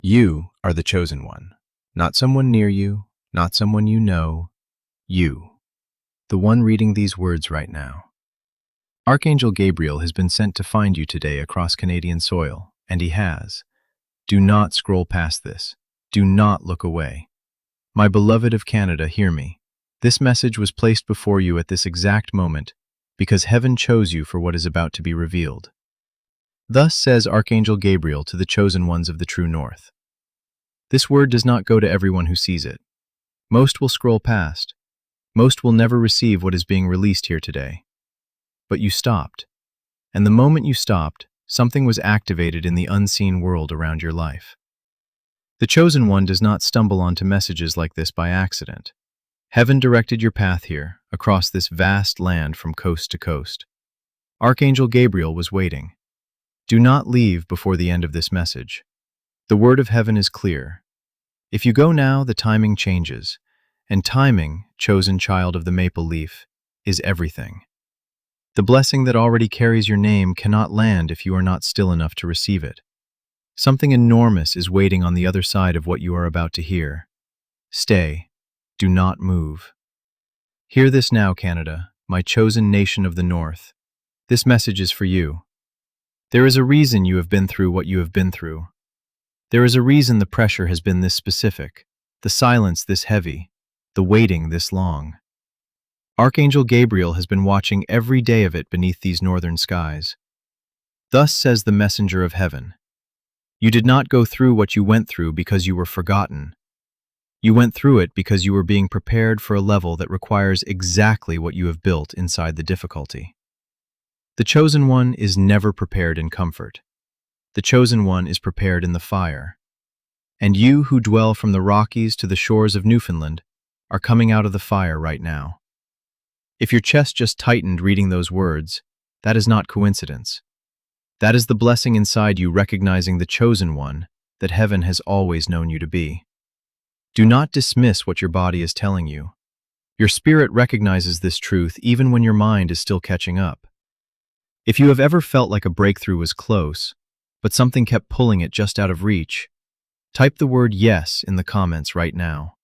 You are the chosen one. Not someone near you, not someone you know. You. The one reading these words right now. Archangel Gabriel has been sent to find you today across Canadian soil, and he has. Do not scroll past this. Do not look away. My beloved of Canada, hear me. This message was placed before you at this exact moment because heaven chose you for what is about to be revealed. Thus says Archangel Gabriel to the chosen ones of the true north. This word does not go to everyone who sees it. Most will scroll past. Most will never receive what is being released here today. But you stopped. And the moment you stopped, something was activated in the unseen world around your life. The chosen one does not stumble onto messages like this by accident. Heaven directed your path here, across this vast land from coast to coast. Archangel Gabriel was waiting. Do not leave before the end of this message. The word of heaven is clear. If you go now, the timing changes. And timing, chosen child of the maple leaf, is everything. The blessing that already carries your name cannot land if you are not still enough to receive it. Something enormous is waiting on the other side of what you are about to hear. Stay. Do not move. Hear this now, Canada, my chosen nation of the North. This message is for you. There is a reason you have been through what you have been through. There is a reason the pressure has been this specific, the silence this heavy, the waiting this long. Archangel Gabriel has been watching every day of it beneath these northern skies. Thus says the messenger of heaven. You did not go through what you went through because you were forgotten. You went through it because you were being prepared for a level that requires exactly what you have built inside the difficulty. The chosen one is never prepared in comfort. The chosen one is prepared in the fire. And you who dwell from the Rockies to the shores of Newfoundland are coming out of the fire right now. If your chest just tightened reading those words, that is not coincidence. That is the blessing inside you recognizing the chosen one that heaven has always known you to be. Do not dismiss what your body is telling you. Your spirit recognizes this truth even when your mind is still catching up. If you have ever felt like a breakthrough was close, but something kept pulling it just out of reach, type the word yes in the comments right now.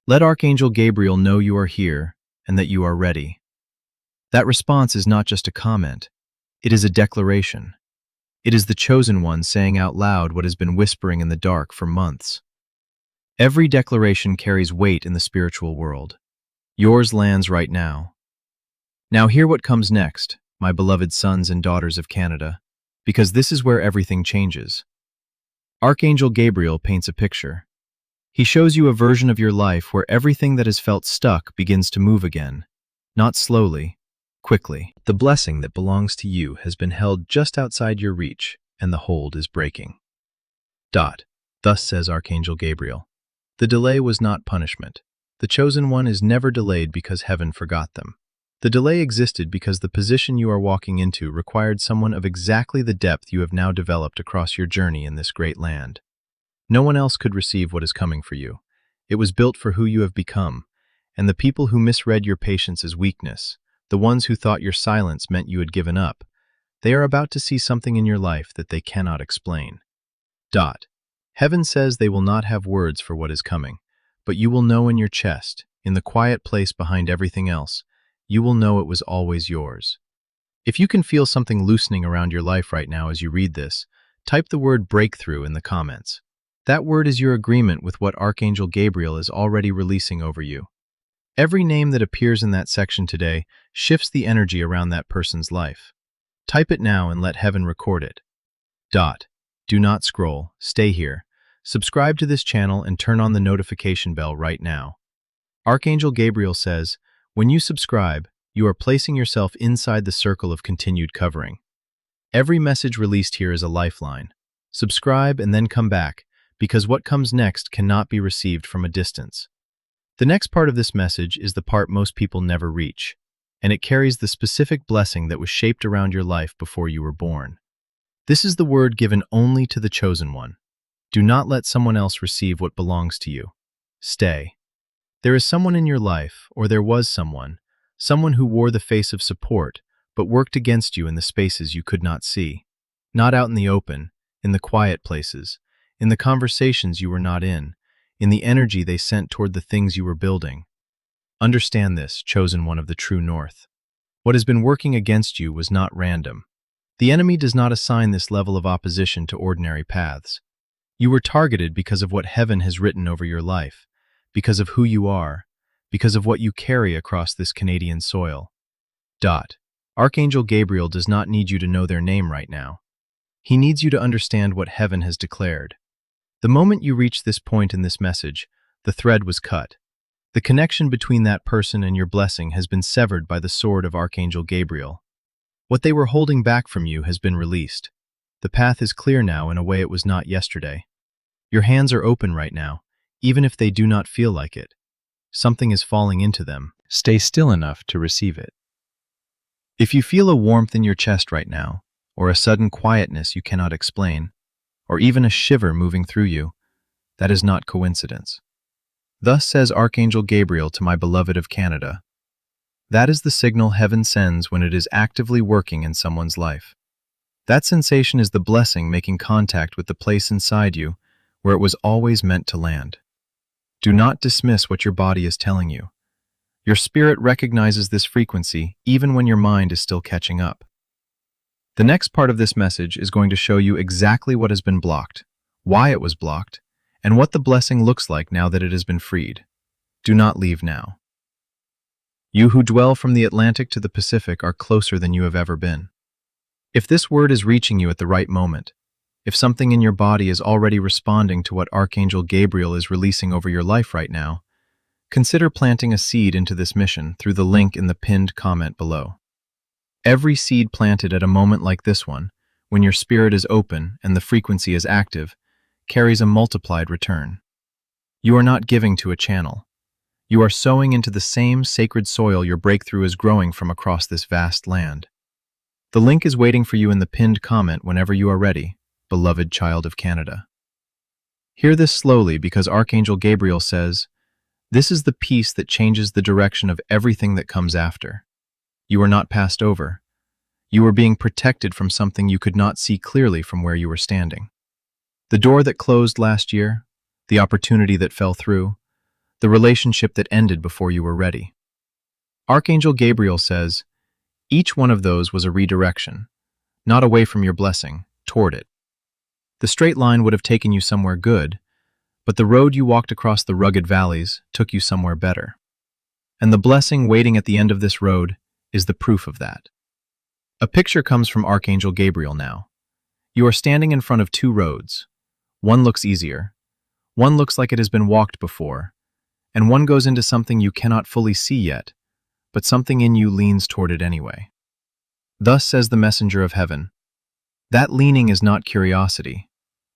Let Archangel Gabriel know you are here and that you are ready. That response is not just a comment. It is a declaration. It is the chosen one saying out loud what has been whispering in the dark for months. Every declaration carries weight in the spiritual world. Yours lands right now. Now hear what comes next, my beloved sons and daughters of Canada, because this is where everything changes. Archangel Gabriel paints a picture. He shows you a version of your life where everything that has felt stuck begins to move again, not slowly, quickly. The blessing that belongs to you has been held just outside your reach, and the hold is breaking. Thus says Archangel Gabriel. The delay was not punishment. The chosen one is never delayed because heaven forgot them. The delay existed because the position you are walking into required someone of exactly the depth you have now developed across your journey in this great land. No one else could receive what is coming for you. It was built for who you have become, and the people who misread your patience as weakness, the ones who thought your silence meant you had given up, they are about to see something in your life that they cannot explain. Heaven says they will not have words for what is coming, but you will know in your chest, in the quiet place behind everything else, you will know it was always yours. If you can feel something loosening around your life right now as you read this, type the word breakthrough in the comments. That word is your agreement with what Archangel Gabriel is already releasing over you. Every name that appears in that section today shifts the energy around that person's life. Type it now and let heaven record it. Do not scroll, stay here. Subscribe to this channel and turn on the notification bell right now. Archangel Gabriel says, when you subscribe, you are placing yourself inside the circle of continued covering. Every message released here is a lifeline. Subscribe and then come back, because what comes next cannot be received from a distance. The next part of this message is the part most people never reach, and it carries the specific blessing that was shaped around your life before you were born. This is the word given only to the chosen one. Do not let someone else receive what belongs to you. Stay. There is someone in your life, or there was someone who wore the face of support, but worked against you in the spaces you could not see. Not out in the open, in the quiet places, in the conversations you were not in the energy they sent toward the things you were building. Understand this, chosen one of the true north. What has been working against you was not random. The enemy does not assign this level of opposition to ordinary paths. You were targeted because of what heaven has written over your life, because of who you are, because of what you carry across this Canadian soil. Archangel Gabriel does not need you to know their name right now. He needs you to understand what heaven has declared. The moment you reach this point in this message, the thread was cut. The connection between that person and your blessing has been severed by the sword of Archangel Gabriel. What they were holding back from you has been released. The path is clear now in a way it was not yesterday. Your hands are open right now, even if they do not feel like it. Something is falling into them. Stay still enough to receive it. If you feel a warmth in your chest right now, or a sudden quietness you cannot explain, or even a shiver moving through you, that is not coincidence. Thus says Archangel Gabriel to my beloved of Canada. That is the signal heaven sends when it is actively working in someone's life. That sensation is the blessing making contact with the place inside you where it was always meant to land. Do not dismiss what your body is telling you. Your spirit recognizes this frequency even when your mind is still catching up. The next part of this message is going to show you exactly what has been blocked, why it was blocked, and what the blessing looks like now that it has been freed. Do not leave now. You who dwell from the Atlantic to the Pacific are closer than you have ever been. If this word is reaching you at the right moment, if something in your body is already responding to what Archangel Gabriel is releasing over your life right now, consider planting a seed into this mission through the link in the pinned comment below. Every seed planted at a moment like this one, when your spirit is open and the frequency is active, carries a multiplied return. You are not giving to a channel. You are sowing into the same sacred soil your breakthrough is growing from across this vast land. The link is waiting for you in the pinned comment whenever you are ready, beloved child of Canada. Hear this slowly because Archangel Gabriel says, this is the peace that changes the direction of everything that comes after. You are not passed over. You are being protected from something you could not see clearly from where you were standing. The door that closed last year, the opportunity that fell through, the relationship that ended before you were ready. Archangel Gabriel says, each one of those was a redirection, not away from your blessing, toward it. The straight line would have taken you somewhere good, but the road you walked across the rugged valleys took you somewhere better. And the blessing waiting at the end of this road is the proof of that. A picture comes from Archangel Gabriel now. You are standing in front of two roads. One looks easier, one looks like it has been walked before, and one goes into something you cannot fully see yet, but something in you leans toward it anyway. Thus says the messenger of heaven, that leaning is not curiosity,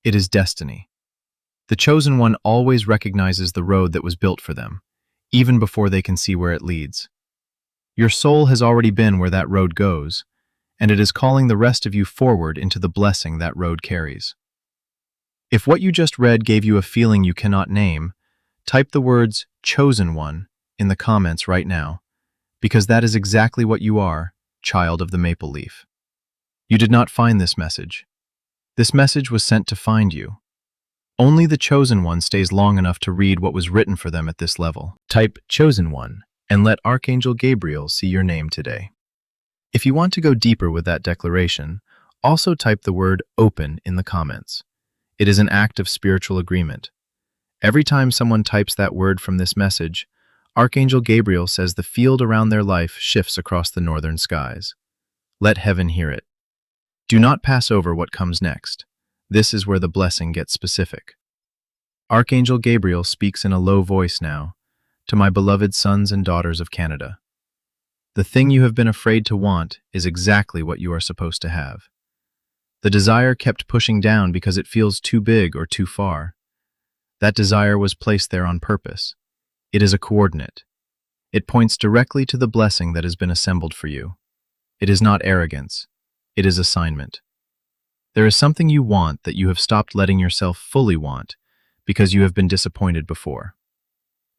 it is destiny. The chosen one always recognizes the road that was built for them, even before they can see where it leads. Your soul has already been where that road goes, and it is calling the rest of you forward into the blessing that road carries. If what you just read gave you a feeling you cannot name, type the words chosen one in the comments right now, because that is exactly what you are, child of the maple leaf. You did not find this message. This message was sent to find you. Only the chosen one stays long enough to read what was written for them at this level. Type chosen one and let Archangel Gabriel see your name today. If you want to go deeper with that declaration, also type the word open in the comments. It is an act of spiritual agreement. Every time someone types that word from this message, Archangel Gabriel says the field around their life shifts across the northern skies. Let heaven hear it. Do not pass over what comes next. This is where the blessing gets specific. Archangel Gabriel speaks in a low voice now, to my beloved sons and daughters of Canada. The thing you have been afraid to want is exactly what you are supposed to have. The desire kept pushing down because it feels too big or too far. That desire was placed there on purpose. It is a coordinate. It points directly to the blessing that has been assembled for you. It is not arrogance. It is assignment. There is something you want that you have stopped letting yourself fully want because you have been disappointed before.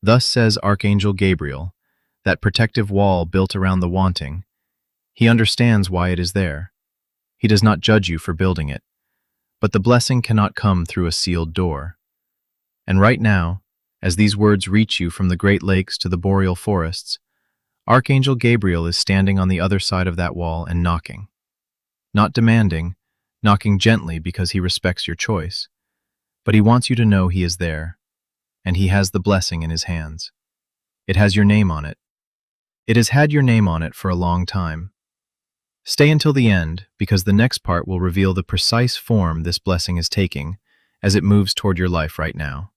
Thus says Archangel Gabriel, that protective wall built around the wanting. He understands why it is there. He does not judge you for building it, but the blessing cannot come through a sealed door. And right now, as these words reach you from the Great Lakes to the boreal forests, Archangel Gabriel is standing on the other side of that wall and knocking. Not demanding, knocking gently because he respects your choice, but he wants you to know he is there, and he has the blessing in his hands. It has your name on it. It has had your name on it for a long time. Stay until the end, because the next part will reveal the precise form this blessing is taking as it moves toward your life right now.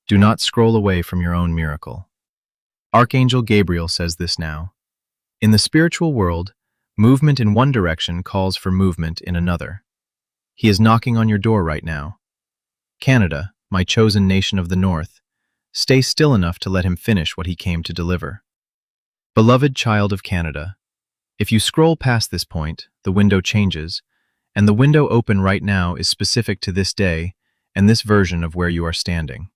Do not scroll away from your own miracle. Archangel Gabriel says this now. In the spiritual world, movement in one direction calls for movement in another. He is knocking on your door right now. Canada, my chosen nation of the North, stay still enough to let him finish what he came to deliver. Beloved child of Canada, if you scroll past this point, the window changes, and the window open right now is specific to this day and this version of where you are standing.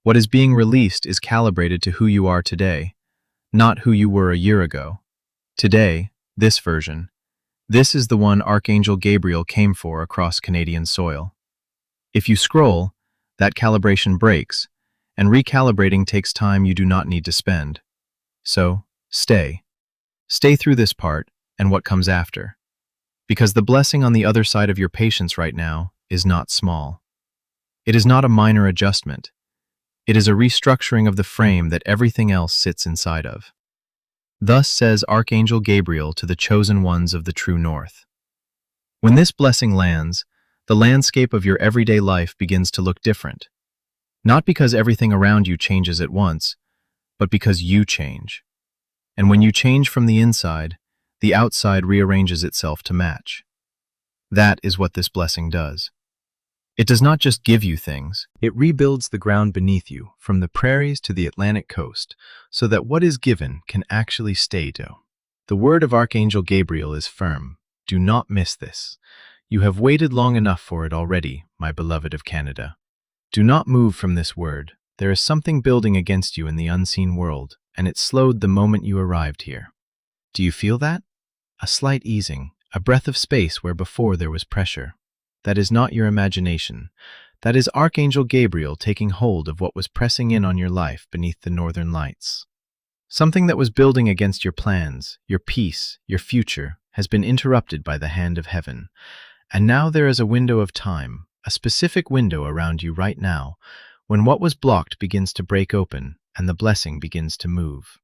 What is being released is calibrated to who you are today, not who you were a year ago. Today, this version. This is the one Archangel Gabriel came for across Canadian soil. If you scroll, that calibration breaks, and recalibrating takes time you do not need to spend. So, stay. Stay through this part and what comes after. Because the blessing on the other side of your patience right now is not small. It is not a minor adjustment. It is a restructuring of the frame that everything else sits inside of. Thus says Archangel Gabriel to the chosen ones of the true North. When this blessing lands, the landscape of your everyday life begins to look different. Not because everything around you changes at once, but because you change. And when you change from the inside, the outside rearranges itself to match. That is what this blessing does. It does not just give you things, it rebuilds the ground beneath you, from the prairies to the Atlantic coast, so that what is given can actually stay. The word of Archangel Gabriel is firm. Do not miss this. You have waited long enough for it already, my beloved of Canada. Do not move from this word. There is something building against you in the unseen world, and it slowed the moment you arrived here. Do you feel that? A slight easing, a breath of space where before there was pressure. That is not your imagination. That is Archangel Gabriel taking hold of what was pressing in on your life beneath the northern lights. Something that was building against your plans, your peace, your future, has been interrupted by the hand of heaven. And now there is a window of time, a specific window around you right now, when what was blocked begins to break open and the blessing begins to move.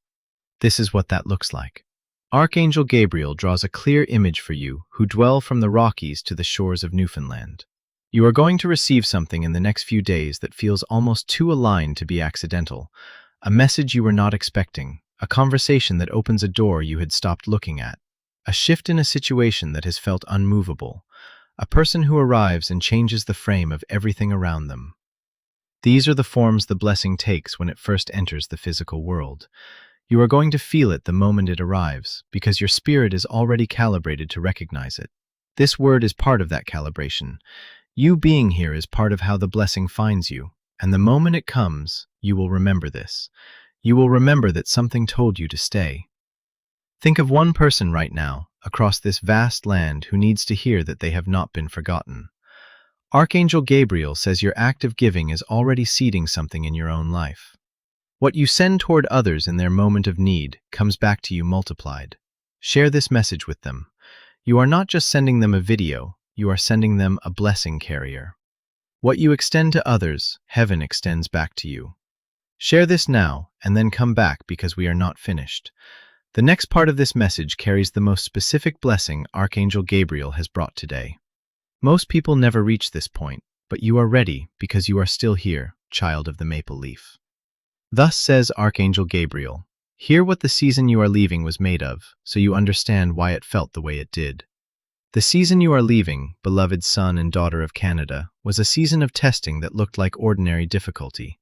This is what that looks like. Archangel Gabriel draws a clear image for you who dwell from the Rockies to the shores of Newfoundland. You are going to receive something in the next few days that feels almost too aligned to be accidental, a message you were not expecting, a conversation that opens a door you had stopped looking at, a shift in a situation that has felt unmovable, a person who arrives and changes the frame of everything around them. These are the forms the blessing takes when it first enters the physical world. You are going to feel it the moment it arrives, because your spirit is already calibrated to recognize it. This word is part of that calibration. You being here is part of how the blessing finds you, and the moment it comes, you will remember this. You will remember that something told you to stay. Think of one person right now, across this vast land, who needs to hear that they have not been forgotten. Archangel Gabriel says your act of giving is already seeding something in your own life. What you send toward others in their moment of need comes back to you multiplied. Share this message with them. You are not just sending them a video, you are sending them a blessing carrier. What you extend to others, heaven extends back to you. Share this now, and then come back because we are not finished. The next part of this message carries the most specific blessing Archangel Gabriel has brought today. Most people never reach this point, but you are ready because you are still here, child of the maple leaf. Thus says Archangel Gabriel, hear what the season you are leaving was made of, so you understand why it felt the way it did. The season you are leaving, beloved son and daughter of Canada, was a season of testing that looked like ordinary difficulty.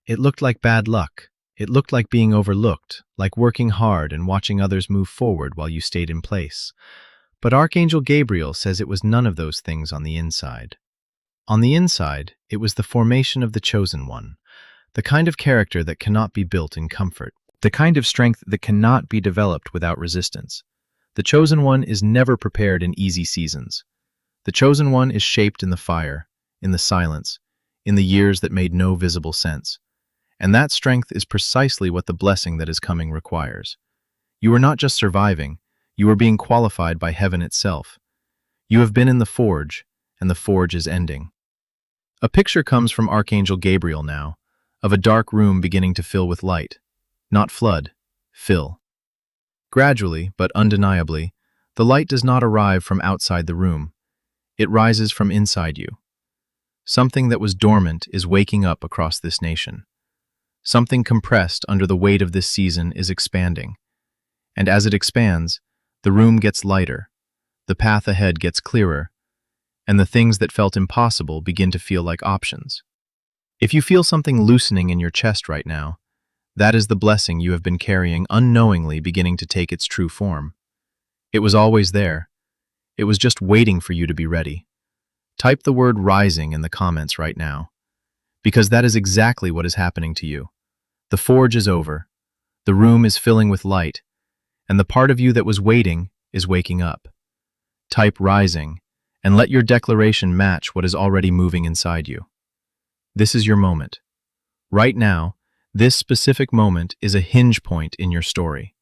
It looked like bad luck. It looked like being overlooked, like working hard and watching others move forward while you stayed in place. But Archangel Gabriel says it was none of those things on the inside. On the inside, it was the formation of the chosen one. The kind of character that cannot be built in comfort. The kind of strength that cannot be developed without resistance. The chosen one is never prepared in easy seasons. The chosen one is shaped in the fire, in the silence, in the years that made no visible sense. And that strength is precisely what the blessing that is coming requires. You are not just surviving, you are being qualified by heaven itself. You have been in the forge, and the forge is ending. A picture comes from Archangel Gabriel now, of a dark room beginning to fill with light. Not flood, fill. Gradually, but undeniably, the light does not arrive from outside the room. It rises from inside you. Something that was dormant is waking up across this nation. Something compressed under the weight of this season is expanding. And as it expands, the room gets lighter, the path ahead gets clearer, and the things that felt impossible begin to feel like options. If you feel something loosening in your chest right now, that is the blessing you have been carrying unknowingly beginning to take its true form. It was always there. It was just waiting for you to be ready. Type the word rising in the comments right now, because that is exactly what is happening to you. The forge is over, the room is filling with light, and the part of you that was waiting is waking up. Type rising, and let your declaration match what is already moving inside you. This is your moment. Right now, this specific moment is a hinge point in your story.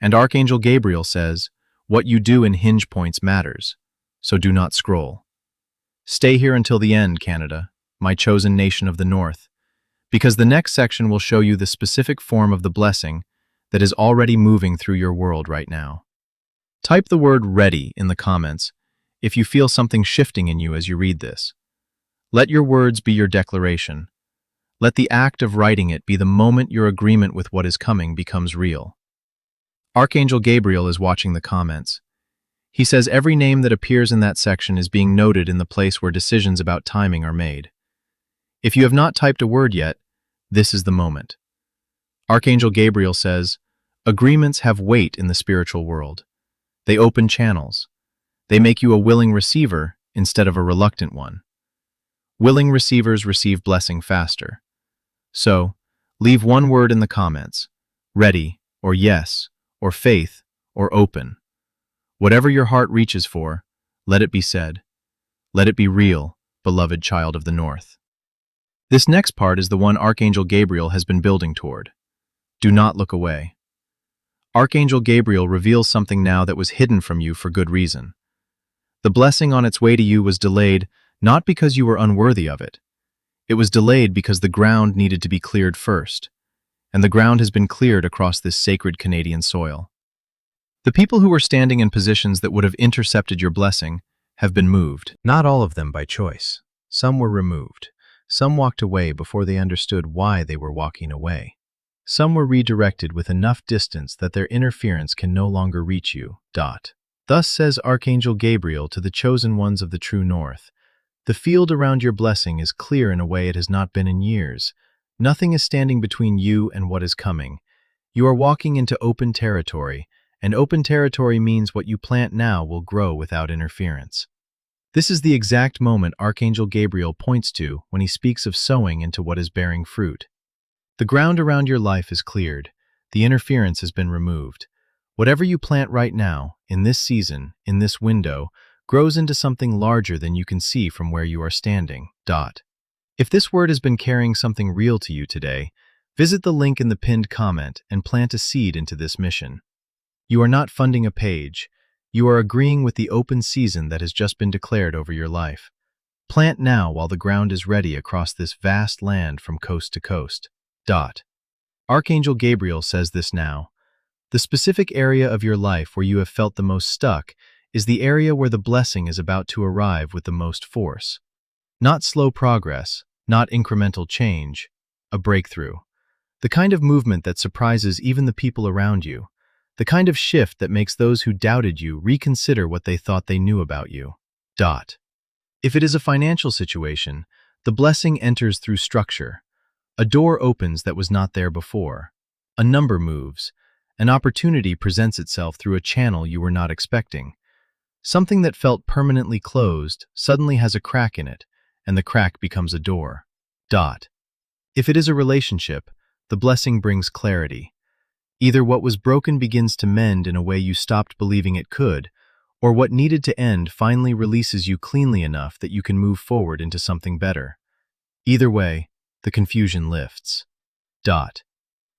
And Archangel Gabriel says, what you do in hinge points matters, so do not scroll. Stay here until the end, Canada, my chosen nation of the North, because the next section will show you the specific form of the blessing that is already moving through your world right now. Type the word ready in the comments if you feel something shifting in you as you read this. Let your words be your declaration. Let the act of writing it be the moment your agreement with what is coming becomes real. Archangel Gabriel is watching the comments. He says every name that appears in that section is being noted in the place where decisions about timing are made. If you have not typed a word yet, this is the moment. Archangel Gabriel says, agreements have weight in the spiritual world. They open channels. They make you a willing receiver instead of a reluctant one. Willing receivers receive blessing faster. So, leave one word in the comments, ready, or yes, or faith, or open. Whatever your heart reaches for, let it be said. Let it be real, beloved child of the North. This next part is the one Archangel Gabriel has been building toward. Do not look away. Archangel Gabriel reveals something now that was hidden from you for good reason. The blessing on its way to you was delayed not because you were unworthy of it. It was delayed because the ground needed to be cleared first, and the ground has been cleared across this sacred Canadian soil. The people who were standing in positions that would have intercepted your blessing have been moved. Not all of them by choice. Some were removed. Some walked away before they understood why they were walking away. Some were redirected with enough distance that their interference can no longer reach you. Thus says Archangel Gabriel to the chosen ones of the true North. The field around your blessing is clear in a way it has not been in years. Nothing is standing between you and what is coming. You are walking into open territory, and open territory means what you plant now will grow without interference. This is the exact moment Archangel Gabriel points to when he speaks of sowing into what is bearing fruit. The ground around your life is cleared. The interference has been removed. Whatever you plant right now, in this season, in this window, grows into something larger than you can see from where you are standing. If this word has been carrying something real to you today, visit the link in the pinned comment and plant a seed into this mission. You are not funding a page. You are agreeing with the open season that has just been declared over your life. Plant now while the ground is ready across this vast land from coast to coast. Archangel Gabriel says this now. The specific area of your life where you have felt the most stuck is the area where the blessing is about to arrive with the most force. Not slow progress, not incremental change, a breakthrough. The kind of movement that surprises even the people around you. The kind of shift that makes those who doubted you reconsider what they thought they knew about you. If it is a financial situation, the blessing enters through structure. A door opens that was not there before. A number moves. An opportunity presents itself through a channel you were not expecting. Something that felt permanently closed suddenly has a crack in it, and the crack becomes a door. If it is a relationship, the blessing brings clarity. Either what was broken begins to mend in a way you stopped believing it could, or what needed to end finally releases you cleanly enough that you can move forward into something better. Either way, the confusion lifts.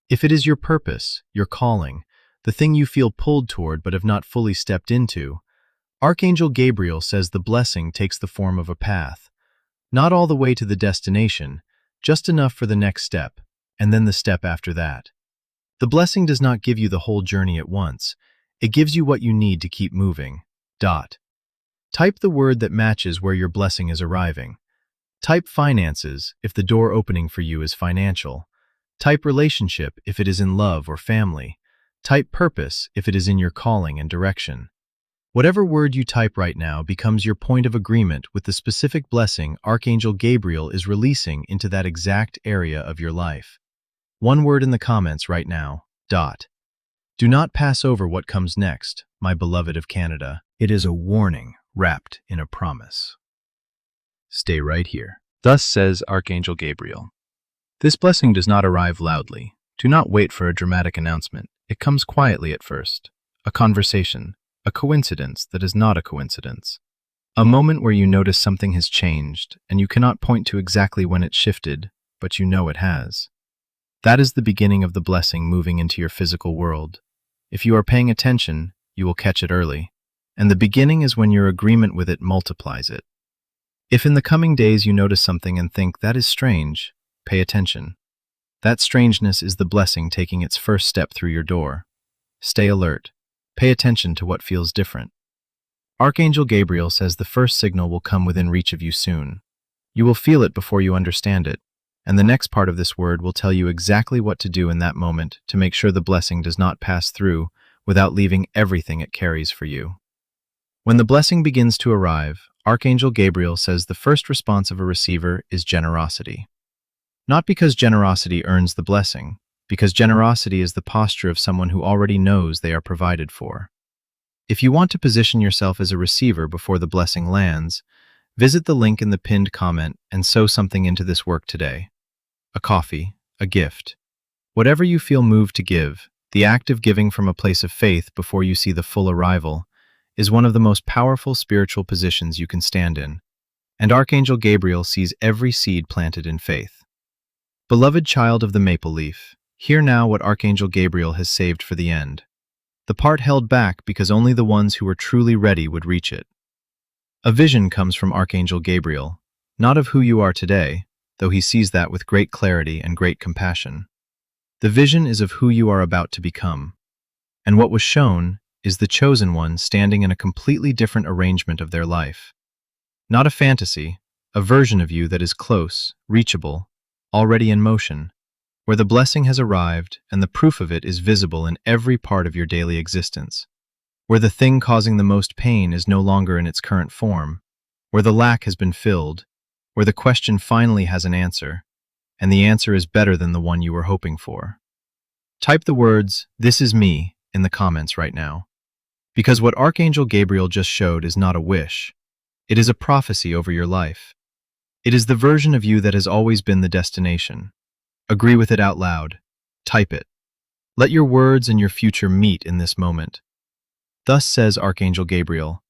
If it is your purpose, your calling, the thing you feel pulled toward but have not fully stepped into, Archangel Gabriel says the blessing takes the form of a path. Not all the way to the destination, just enough for the next step, and then the step after that. The blessing does not give you the whole journey at once. It gives you what you need to keep moving. Type the word that matches where your blessing is arriving. Type finances if the door opening for you is financial. Type relationship if it is in love or family. Type purpose if it is in your calling and direction. Whatever word you type right now becomes your point of agreement with the specific blessing Archangel Gabriel is releasing into that exact area of your life. One word in the comments right now. Do not pass over what comes next, my beloved of Canada. It is a warning wrapped in a promise. Stay right here. Thus says Archangel Gabriel. This blessing does not arrive loudly. Do not wait for a dramatic announcement. It comes quietly at first. A conversation, a coincidence that is not a coincidence. A moment where you notice something has changed, and you cannot point to exactly when it shifted, but you know it has. That is the beginning of the blessing moving into your physical world. If you are paying attention, you will catch it early. And the beginning is when your agreement with it multiplies it. If in the coming days you notice something and think, that is strange, pay attention. That strangeness is the blessing taking its first step through your door. Stay alert. Pay attention to what feels different. Archangel Gabriel says the first signal will come within reach of you soon. You will feel it before you understand it, and the next part of this word will tell you exactly what to do in that moment to make sure the blessing does not pass through without leaving everything it carries for you. When the blessing begins to arrive, Archangel Gabriel says the first response of a receiver is generosity. Not because generosity earns the blessing, because generosity is the posture of someone who already knows they are provided for. If you want to position yourself as a receiver before the blessing lands, visit the link in the pinned comment and sow something into this work today. A coffee, a gift. Whatever you feel moved to give, the act of giving from a place of faith before you see the full arrival, is one of the most powerful spiritual positions you can stand in, and Archangel Gabriel sees every seed planted in faith. Beloved child of the maple leaf, hear now what Archangel Gabriel has saved for the end. The part held back because only the ones who were truly ready would reach it. A vision comes from Archangel Gabriel, not of who you are today, though he sees that with great clarity and great compassion. The vision is of who you are about to become, and what was shown is the chosen one standing in a completely different arrangement of their life. Not a fantasy, a version of you that is close, reachable, already in motion, where the blessing has arrived and the proof of it is visible in every part of your daily existence, where the thing causing the most pain is no longer in its current form, where the lack has been filled, where the question finally has an answer, and the answer is better than the one you were hoping for. Type the words, "This is me," in the comments right now. Because what Archangel Gabriel just showed is not a wish. It is a prophecy over your life. It is the version of you that has always been the destination. Agree with it out loud. Type it. Let your words and your future meet in this moment. Thus says Archangel Gabriel,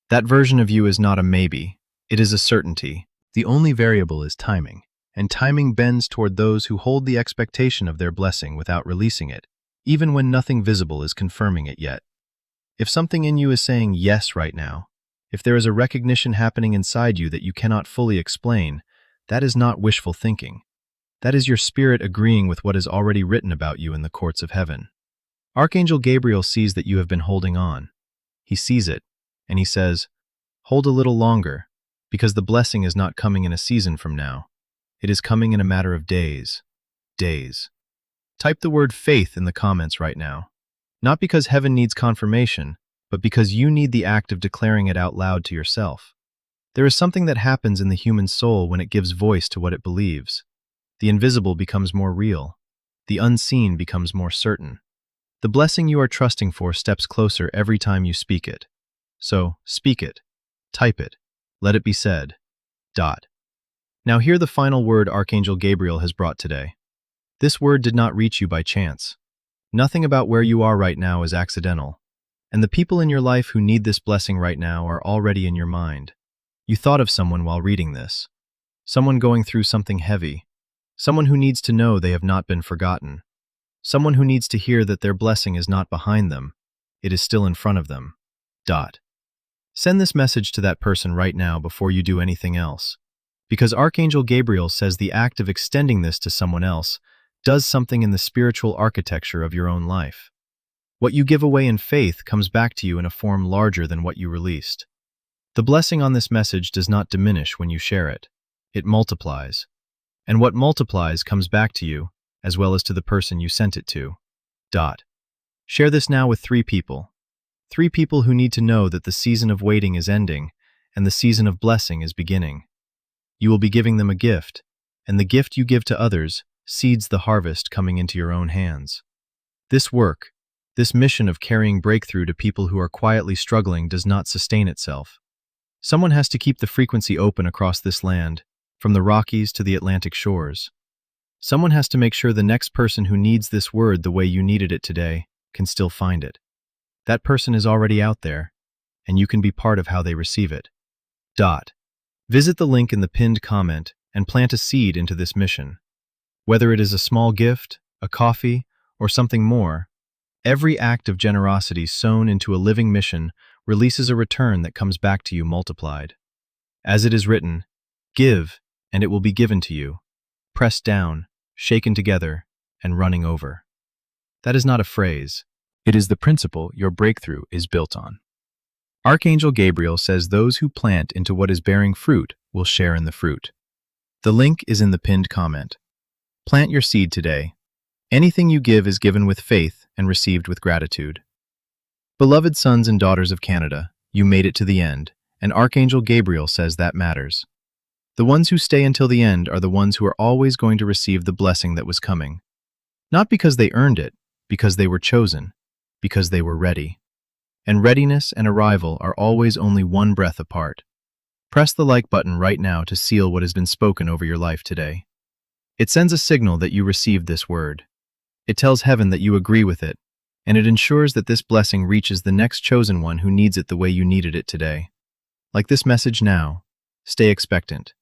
that version of you is not a maybe, it is a certainty. The only variable is timing, and timing bends toward those who hold the expectation of their blessing without releasing it, even when nothing visible is confirming it yet. If something in you is saying yes right now, if there is a recognition happening inside you that you cannot fully explain, that is not wishful thinking. That is your spirit agreeing with what is already written about you in the courts of heaven. Archangel Gabriel sees that you have been holding on. He sees it, and he says, hold a little longer, because the blessing is not coming in a season from now. It is coming in a matter of days. Days. Type the word faith in the comments right now. Not because heaven needs confirmation, but because you need the act of declaring it out loud to yourself. There is something that happens in the human soul when it gives voice to what it believes. The invisible becomes more real. The unseen becomes more certain. The blessing you are trusting for steps closer every time you speak it. So, speak it. Type it. Let it be said. Now hear the final word Archangel Gabriel has brought today. This word did not reach you by chance. Nothing about where you are right now is accidental. And the people in your life who need this blessing right now are already in your mind. You thought of someone while reading this. Someone going through something heavy. Someone who needs to know they have not been forgotten. Someone who needs to hear that their blessing is not behind them. It is still in front of them. Send this message to that person right now before you do anything else. Because Archangel Gabriel says the act of extending this to someone else does something in the spiritual architecture of your own life. What you give away in faith comes back to you in a form larger than what you released. The blessing on this message does not diminish when you share it. It multiplies. And what multiplies comes back to you, as well as to the person you sent it to. Share this now with 3 people. 3 people who need to know that the season of waiting is ending and the season of blessing is beginning. You will be giving them a gift, and the gift you give to others seeds the harvest coming into your own hands. This work, this mission of carrying breakthrough to people who are quietly struggling does not sustain itself. Someone has to keep the frequency open across this land, from the Rockies to the Atlantic shores. Someone has to make sure the next person who needs this word the way you needed it today can still find it. That person is already out there, and you can be part of how they receive it. Visit the link in the pinned comment and plant a seed into this mission. Whether it is a small gift, a coffee, or something more, every act of generosity sown into a living mission releases a return that comes back to you multiplied. As it is written, give, and it will be given to you, pressed down, shaken together, and running over. That is not a phrase. It is the principle your breakthrough is built on. Archangel Gabriel says those who plant into what is bearing fruit will share in the fruit. The link is in the pinned comment. Plant your seed today. Anything you give is given with faith and received with gratitude. Beloved sons and daughters of Canada, you made it to the end, and Archangel Gabriel says that matters. The ones who stay until the end are the ones who are always going to receive the blessing that was coming. Not because they earned it, because they were chosen, because they were ready. And readiness and arrival are always only one breath apart. Press the like button right now to seal what has been spoken over your life today. It sends a signal that you received this word. It tells heaven that you agree with it, and it ensures that this blessing reaches the next chosen one who needs it the way you needed it today. Like this message now, stay expectant.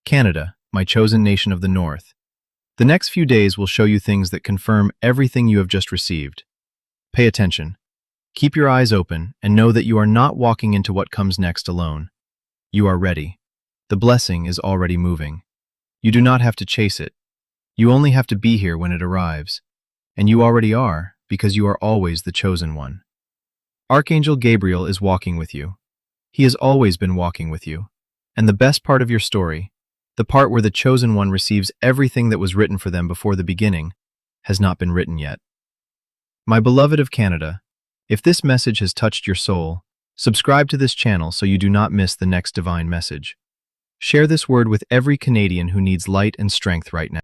Canada, my chosen nation of the North. The next few days will show you things that confirm everything you have just received. Pay attention. Keep your eyes open and know that you are not walking into what comes next alone. You are ready. The blessing is already moving. You do not have to chase it. You only have to be here when it arrives. And you already are, because you are always the chosen one. Archangel Gabriel is walking with you. He has always been walking with you. And the best part of your story, the part where the chosen one receives everything that was written for them before the beginning, has not been written yet. My beloved of Canada, if this message has touched your soul, subscribe to this channel so you do not miss the next divine message. Share this word with every Canadian who needs light and strength right now.